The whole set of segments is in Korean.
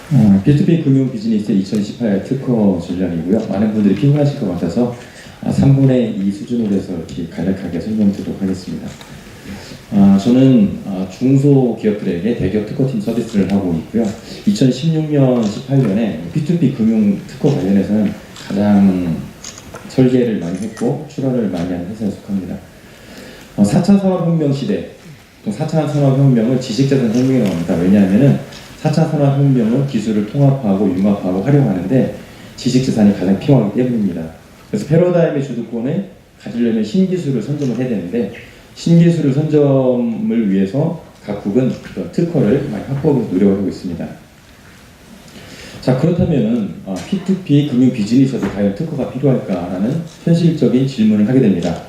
B2B 금융 비즈니스 2018 특허 전략이고요. 많은 분들이 피곤하실 것 같아서 3분의 2 수준으로 해서 이렇게 간략하게 설명드리도록 하겠습니다. 저는 중소기업들에게 대기업 특허팀 서비스를 하고 있고요. 2016년, 18년에 B2B 금융 특허 관련해서는 가장 설계를 많이 했고 출하를 많이 한 회사에 속합니다. 4차 산업혁명 시대, 4차 산업혁명을 지식자산 혁명이라고 합니다. 왜냐하면 4차 산업혁명은 기술을 통합하고 융합하고 활용하는데 지식자산이 가장 필요하기 때문입니다. 그래서 패러다임의 주도권을 가지려면 신기술을 선점을 해야 되는데 신기술을 선점을 위해서 각국은 특허를 많이 확보하면서 노력을 하고 있습니다. 자, 그렇다면은 P2P 금융 비즈니스에서 과연 특허가 필요할까라는 현실적인 질문을 하게 됩니다.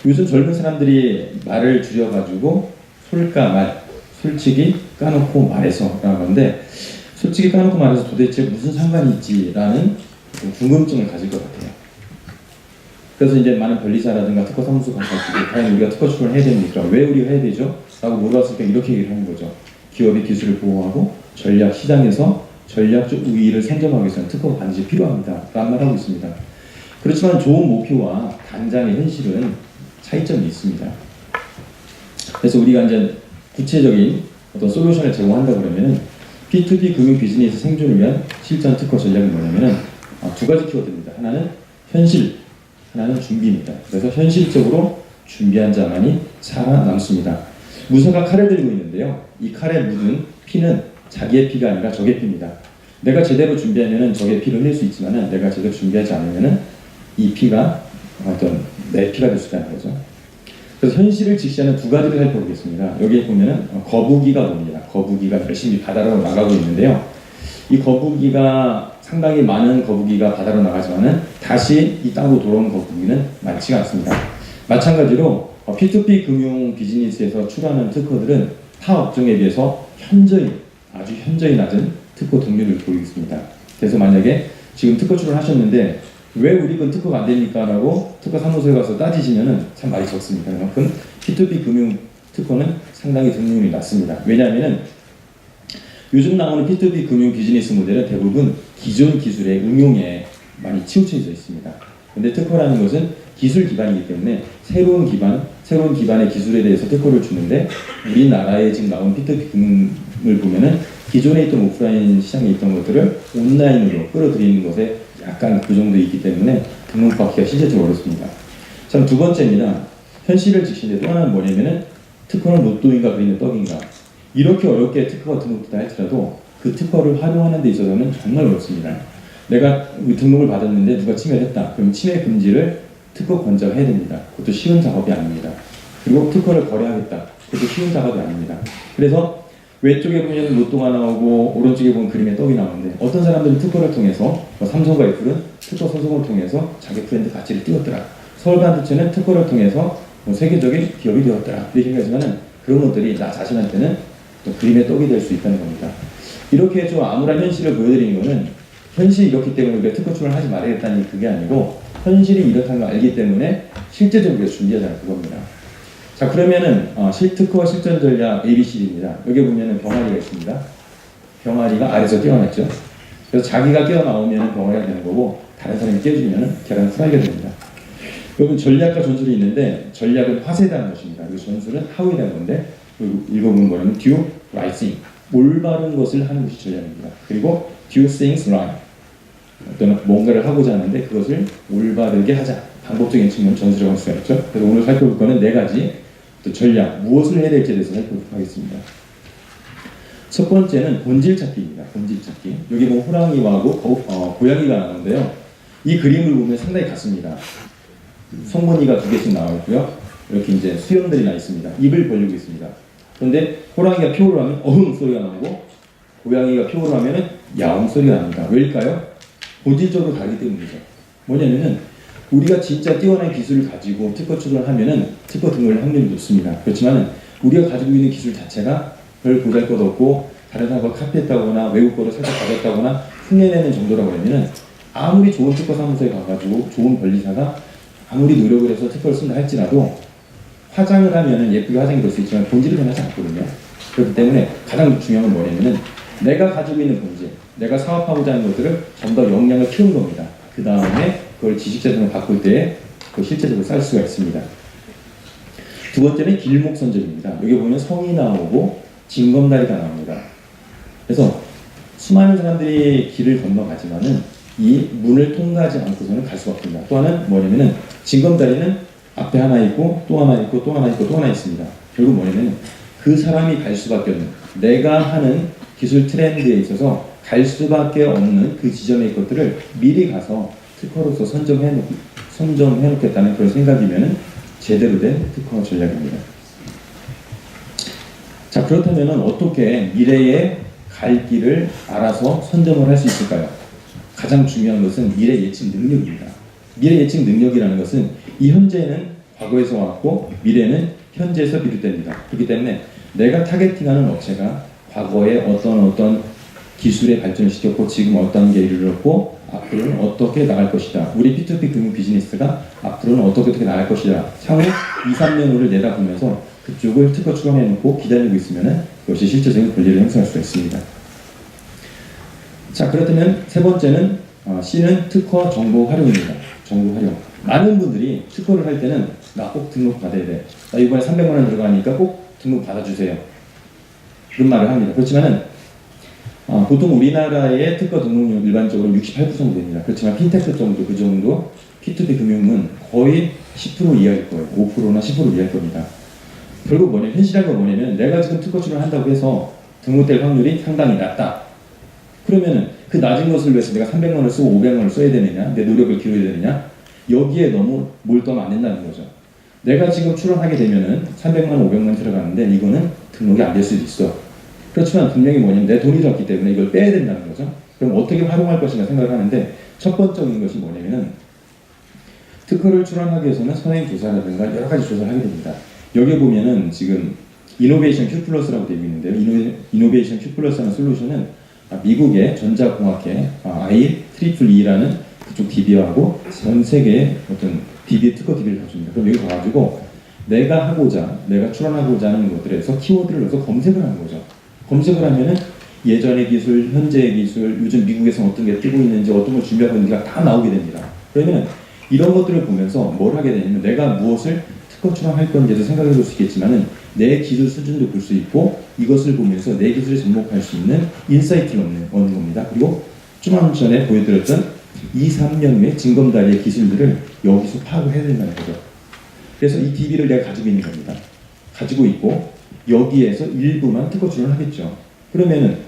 요즘 젊은 사람들이 말을 줄여가지고 솔까 말, 솔직히 까놓고 말해서 라는 건데 솔직히 까놓고 말해서 도대체 무슨 상관이 있지라는 궁금증을 가질 것 같아요. 그래서 이제 많은 변리사라든가 특허 사무소 가가지고 과연 우리가 특허 출원을 해야 됩니까? 왜 우리가 해야 되죠? 라고 물어봤을 때 이렇게 얘기를 하는 거죠. 기업이 기술을 보호하고 전략 시장에서 전략적 우위를 선점하기 위해서는 특허가 반드시 필요합니다. 라는 말을 하고 있습니다. 그렇지만 좋은 목표와 당장의 현실은 차이점이 있습니다. 그래서 우리가 이제 구체적인 어떤 솔루션을 제공한다 그러면은 B2B 금융 비즈니스 생존을 위한 실전 특허 전략이 뭐냐면은 두 가지 키워드입니다. 하나는 현실, 하나는 준비입니다. 그래서 현실적으로 준비한 자만이 살아남습니다. 무사가 칼을 들고 있는데요. 이 칼에 묻은 피는 자기의 피가 아니라 적의 피입니다. 내가 제대로 준비하면은 적의 피를 흘릴 수 있지만은 내가 제대로 준비하지 않으면은 이 피가 어떤 내 피가 될 수 있다는 거죠. 그래서 현실을 직시하는 두 가지를 살펴보겠습니다. 여기에 보면은 거북이가 봅니다. 거북이가 열심히 바다로 나가고 있는데요. 이 거북이가 상당히 많은 거북이가 바다로 나가지만은 다시 이 땅으로 돌아오는 거북이는 많지가 않습니다. 마찬가지로 P2P 금융 비즈니스에서 출하는 특허들은 타 업종에 비해서 아주 현저히 낮은 특허 등록을 보이고 있습니다. 그래서 만약에 지금 특허 출원을 하셨는데 왜 우리 건 특허가 안 됩니까? 라고 특허 사무소에 가서 따지시면은 참 말이 적습니다. 그만큼 P2P 금융 특허는 상당히 등록률이 낮습니다. 왜냐하면은 요즘 나오는 P2P 금융 비즈니스 모델은 대부분 기존 기술의 응용에 많이 치우쳐져 있습니다. 근데 특허라는 것은 기술 기반이기 때문에 새로운 기반의 기술에 대해서 특허를 주는데 우리나라에 지금 나온 P2P 금융을 보면은 기존에 있던 오프라인 시장에 있던 것들을 온라인으로 끌어들이는 것에 약간 그 정도 있기 때문에 등록받기가 실질적으로 어렵습니다. 참 두 번째입니다. 현실을 지키는데 또 하나는 뭐냐면은 특허는 로또인가 그리는 떡인가. 이렇게 어렵게 특허가 등록됐다 할지라도 그 특허를 활용하는 데 있어서는 정말 어렵습니다. 내가 등록을 받았는데 누가 침해했다. 그럼 침해 금지를 특허 권자가 해야 됩니다. 그것도 쉬운 작업이 아닙니다. 그리고 특허를 거래하겠다. 그것도 쉬운 작업이 아닙니다. 그래서 왼쪽에 보면 로또가 나오고 오른쪽에 보면 그림의 떡이 나오는데 어떤 사람들은 특허를 통해서 삼성과 애플은 특허 소송을 통해서 자기 브랜드 가치를 띄웠더라. 서울반도체는 특허를 통해서 세계적인 기업이 되었더라. 이렇게 얘기하지만은 그런 것들이 나 자신한테는 또 그림의 떡이 될 수 있다는 겁니다. 이렇게 좀 암울한 현실을 보여드리는 것은 현실이 이렇기 때문에 우리가 특허 출원을 하지 말아야겠다는 그게 아니고 현실이 이렇다는 걸 알기 때문에 실제적으로 우리가 준비하자는 그겁니다. 자, 그러면은 실특허 실전 전략 ABCD입니다. 여기 보면은 병아리가 있습니다. 병아리가 아래에서 깨어났죠. 그래서 자기가 깨어나오면 병아리가 되는 거고 다른 사람이 깨어주면 계란 프라이가 됩니다. 여기 전략과 전술이 있는데 전략은 화세다는 것입니다. 그리고 전술은 하우이라는 건데 읽어보면 뭐냐면 do right thing, 올바른 것을 하는 것이 전략입니다. 그리고 do things right, 어떤 뭔가를 하고자 하는데 그것을 올바르게 하자. 방법적인 측면 전술이라고 할 수가 있죠. 그래서 오늘 살펴볼 거는 네 가지 또 전략, 무엇을 해야 될지에 대해서 살펴보도록 하겠습니다. 첫 번째는 본질 찾기입니다. 본질 찾기. 여기 보면 호랑이와 고양이가 나오는데요. 이 그림을 보면 상당히 같습니다. 성문이가 두 개씩 나와 있고요. 이렇게 이제 수염들이 나 있습니다. 입을 벌리고 있습니다. 그런데 호랑이가 피호를 하면 어흥 소리가 나오고 고양이가 피호를 하면 야옹 소리가 납니다. 왜일까요? 본질적으로 다르기 때문이죠. 뭐냐면은 우리가 진짜 뛰어난 기술을 가지고 특허 출원을 하면은 특허 등록할 확률이 높습니다. 그렇지만 우리가 가지고 있는 기술 자체가 별 보잘것 없고 다른 사람과 카피했다거나 외국 거를 살짝 가졌다거나 흉내내는 정도라고 하면은 아무리 좋은 특허 사무소에 가가지고 좋은 변리사가 아무리 노력을 해서 특허를 쓴다 할지라도 화장을 하면은 예쁘게 화장이 될 수 있지만 본질은 변하지 않거든요. 그렇기 때문에 가장 중요한 건 뭐냐면은 내가 가지고 있는 본질, 내가 사업하고자 하는 것들을 좀 더 역량을 키운 겁니다. 그 다음에 그걸 지식재산으로 바꿀 때 그 실제적으로 쌓을 수가 있습니다. 두 번째는 길목선적입니다. 여기 보면 성이 나오고 징검다리가 나옵니다. 그래서 수많은 사람들이 길을 건너가지만은 이 문을 통과하지 않고서는 갈 수가 없습니다. 또 하나는 뭐냐면은 징검다리는 앞에 하나 있고 또 하나 있고 또 하나 있고 또 하나 있습니다. 결국 뭐냐면 그 사람이 갈 수밖에 없는, 내가 하는 기술 트렌드에 있어서 갈 수밖에 없는 그 지점의 것들을 미리 가서 특허로서 선점해 놓겠다는 그런 생각이면은 제대로 된 특허 전략입니다. 자, 그렇다면 어떻게 미래에 갈 길을 알아서 선점을 할 수 있을까요? 가장 중요한 것은 미래 예측 능력입니다. 미래 예측 능력이라는 것은 이 현재는 과거에서 왔고 미래는 현재에서 비롯됩니다. 그렇기 때문에 내가 타겟팅하는 업체가 과거에 어떤 기술의 발전을 시켰고 지금 어떤 게 이르렀고 앞으로는 어떻게 나갈 것이다. 우리 P2P 금융 비즈니스가 앞으로는 어떻게 나갈 것이다. 향후 2, 3년 후를 내다보면서 그쪽을 특허 출원해놓고 기다리고 있으면 그것이 실제적인 권리를 행사할 수가 있습니다. 자, 그렇다면 세 번째는 C는 특허 정보 활용입니다. 정보 활용. 많은 분들이 특허를 할 때는 나 꼭 등록 받아야 돼. 나 이번에 300만 원 들어가니까 꼭 등록 받아주세요. 그런 말을 합니다. 그렇지만은 보통 우리나라의 특허 등록률 일반적으로 68% 정도 됩니다. 그렇지만 핀테크 정도, 그 정도 P2P 금융은 거의 10% 이하일 거예요. 5%나 10% 이하일 겁니다. 결국 뭐냐면 현실한 건 뭐냐면 내가 지금 특허 출원한다고 해서 등록될 확률이 상당히 낮다. 그러면은 그 낮은 것을 위해서 내가 300만 원을 쓰고 500만 원을 써야 되느냐, 내 노력을 기울여야 되느냐, 여기에 너무 몰두하면 안 된다는 거죠. 내가 지금 출원하게 되면은 300만 원, 500만 원 들어가는데 이거는 등록이 안 될 수도 있어. 그렇지만 분명히 뭐냐면 내 돈이 들었기 때문에 이걸 빼야 된다는 거죠. 그럼 어떻게 활용할 것인가 생각을 하는데 첫 번째인 것이 뭐냐면은 특허를 출원하기 위해서는 선행 조사라든가 여러 가지 조사를 하게 됩니다. 여기 보면은 지금 이노베이션 Q 플러스라고 되어 있는데요. 이노베이션 Q 플러스라는 솔루션은 미국의 전자공학회 IEEE라는 그쪽 DB하고 전 세계의 어떤 DB 특허 DB를 가집니다. 그럼 여기 가가지고 내가 출원하고자 하는 것들에서 키워드를 넣어서 검색을 하는 거죠. 검색을 하면은 예전의 기술, 현재의 기술, 요즘 미국에서 어떤 게 뜨고 있는지, 어떤 걸 준비하고 있는지가 다 나오게 됩니다. 그러면 이런 것들을 보면서 뭘 하게 되냐면 내가 무엇을 특허 출원할 건지도 생각해 볼 수 있겠지만은 내 기술 수준도 볼 수 있고 이것을 보면서 내 기술을 접목할 수 있는 인사이트를 얻는 겁니다. 그리고 좀 전에 보여드렸던 2, 3년 후에 징검다리의 기술들을 여기서 파악을 해야 된다는 거죠. 그래서 이 DB를 내가 가지고 있는 겁니다. 가지고 있고 여기에서 일부만 특허 출원을 하겠죠. 그러면은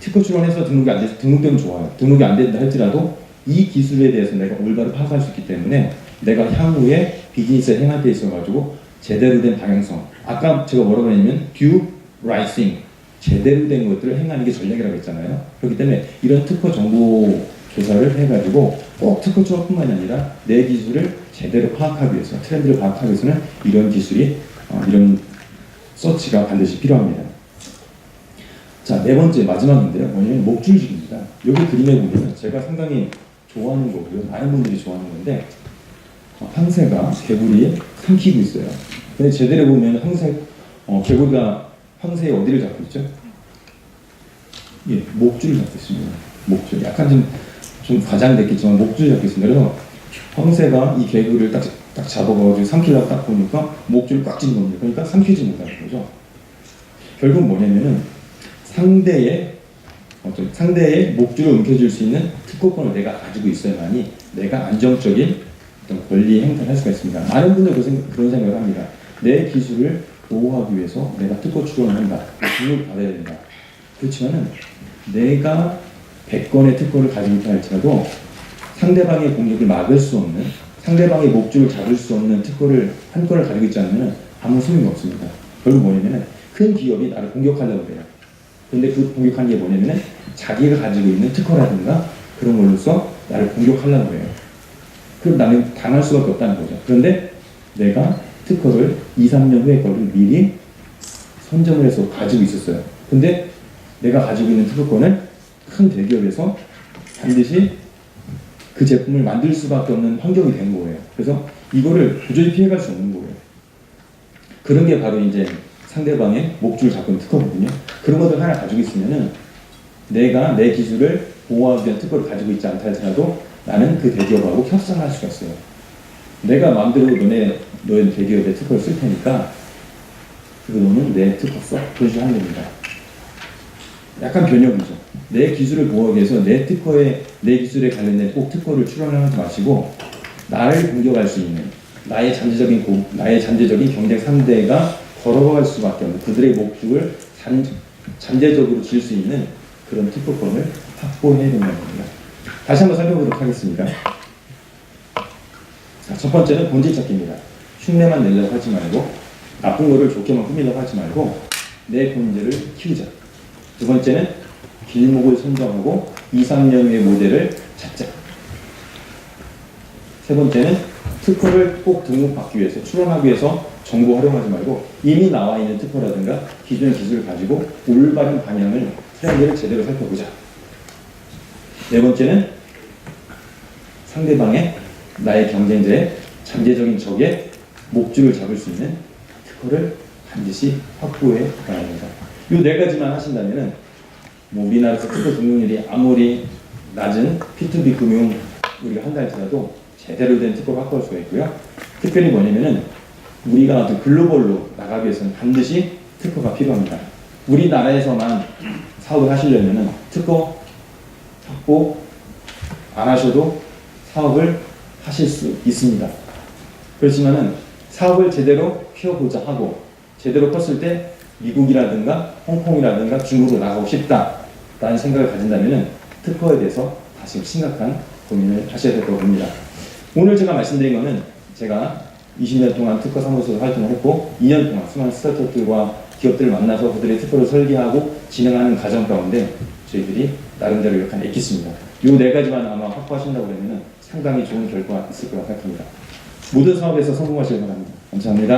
특허 출원해서 등록되면 좋아요. 등록이 안 된다 할지라도 이 기술에 대해서 내가 올바로 파악할 수 있기 때문에 내가 향후에 비즈니스에 행할 때 있어가지고 제대로 된 방향성, 아까 제가 뭐라고 했냐면 due rising, 제대로 된 것들을 행하는 게 전략이라고 했잖아요. 그렇기 때문에 이런 특허 정보 조사를 해가지고 꼭 특허 출원뿐만이 아니라 내 기술을 제대로 파악하기 위해서, 트렌드를 파악하기 위해서는 이런 기술이, 이런 서치가 반드시 필요합니다. 자, 네 번째 마지막인데요. 뭐냐면 목줄직입니다. 여기 그림에 보면 제가 상당히 좋아하는 거고요. 많은 분들이 좋아하는 건데 황새가 개구리 삼키고 있어요. 근데 제대로 보면 개구리가 황새의 어디를 잡고 있죠? 예, 목줄을 잡고 있습니다. 목줄. 약간 좀 과장됐겠지만 목줄을 잡고 있습니다. 그래서 황새가 이 개구리를 딱 잡아가지고 삼키려고 딱 보니까 목줄을 꽉 쥐는 겁니다. 그러니까 삼키지 못하는 거죠. 결국 뭐냐면은 상대의 목줄을 움켜쥘 수 있는 특허권을 내가 가지고 있어야만이 내가 안정적인 어떤 권리 행사를 할 수가 있습니다. 많은 분들 그런 생각을 합니다. 내 기술을 보호하기 위해서 내가 특허 출원을 한다. 등록을 받아야 된다. 그렇지만은 내가 100건의 특허를 가지고 있다 할지라도 상대방의 공격을 막을 수 없는, 상대방의 목줄을 잡을 수 없는 특허를 한 건을 가지고 있지 않으면 아무 소용이 없습니다. 결국 뭐냐면은 큰 기업이 나를 공격하려고 해요. 근데 그 공격하는 게 뭐냐면은 자기가 가지고 있는 특허라든가 그런 걸로써 나를 공격하려고 해요. 그럼 나는 당할 수밖에 없다는 거죠. 그런데 내가 특허를 2, 3년 후에 거를 미리 선점을 해서 가지고 있었어요. 근데 내가 가지고 있는 특허권을 큰 대기업에서 반드시 그 제품을 만들 수밖에 없는 환경이 된 거예요. 그래서 이거를 도저히 피해갈 수 없는 거예요. 그런 게 바로 이제 상대방의 목줄을 잡고 있는 특허거든요. 그런 것들 하나 가지고 있으면은 내가 내 기술을 보호하기 위한 특허를 가지고 있지 않다 할지라도 나는 그 대기업하고 협상할 수가 있어요. 내가 마음대로 너의 대기업의 특허를 쓸 테니까 그거는 내 특허 써. 그런 식으로 하는 겁니다. 약간 변형이죠. 내 기술을 보호하기 위해서 내 기술에 관련된 꼭 특허를 출원하지 마시고 나를 공격할 수 있는 나의 잠재적인 경쟁 상대가 걸어갈 수밖에 없는 그들의 목줄을 잠재적으로 질 수 있는 그런 특허권을 확보해야 된다는 겁니다. 다시 한번 살펴보도록 하겠습니다. 자, 첫 번째는 본질 찾기입니다. 흉내만 내려고 하지 말고 나쁜 거를 좋게만 꾸미려고 하지 말고 내 본질을 키우자. 두 번째는 길목을 선정하고 2, 3년 후의 모델을 찾자. 세 번째는 특허를 꼭 등록받기 위해서 출원하기 위해서 정보 활용하지 말고 이미 나와 있는 특허라든가 기존의 기술을 가지고 올바른 방향을 트렌드를 제대로 살펴보자. 네 번째는 상대방의 나의 경쟁자의 잠재적인 적의 목줄을 잡을 수 있는 특허를 반드시 확보해 가야 합니다. 이 네 가지만 하신다면은 우리나라에서 특허 등록률이 아무리 낮은 P2B 금융 우리가 한다 할지라도 제대로 된 특허를 확보할 수가 있고요. 특별히 뭐냐면은 우리가 어떤 글로벌로 나가기 위해서는 반드시 특허가 필요합니다. 우리나라에서만 사업을 하시려면은 특허 확보 안 하셔도 사업을 하실 수 있습니다. 그렇지만은 사업을 제대로 키워보자 하고 제대로 컸을 때 미국이라든가 홍콩이라든가 중국으로 나가고 싶다라는 생각을 가진다면은 특허에 대해서 다시 심각한 고민을 하셔야 될 거라고 봅니다. 오늘 제가 말씀드린 거는 제가 20년 동안 특허 사무소에서 활동을 했고 2년 동안 수많은 스타트업들과 기업들을 만나서 그들의 특허를 설계하고 진행하는 과정 가운데 저희들이 나름대로 약간 애썼습니다. 이 네 가지만 아마 확보하신다고 그러면 상당히 좋은 결과가 있을 거라고 생각합니다. 모든 사업에서 성공하시길 바랍니다. 감사합니다.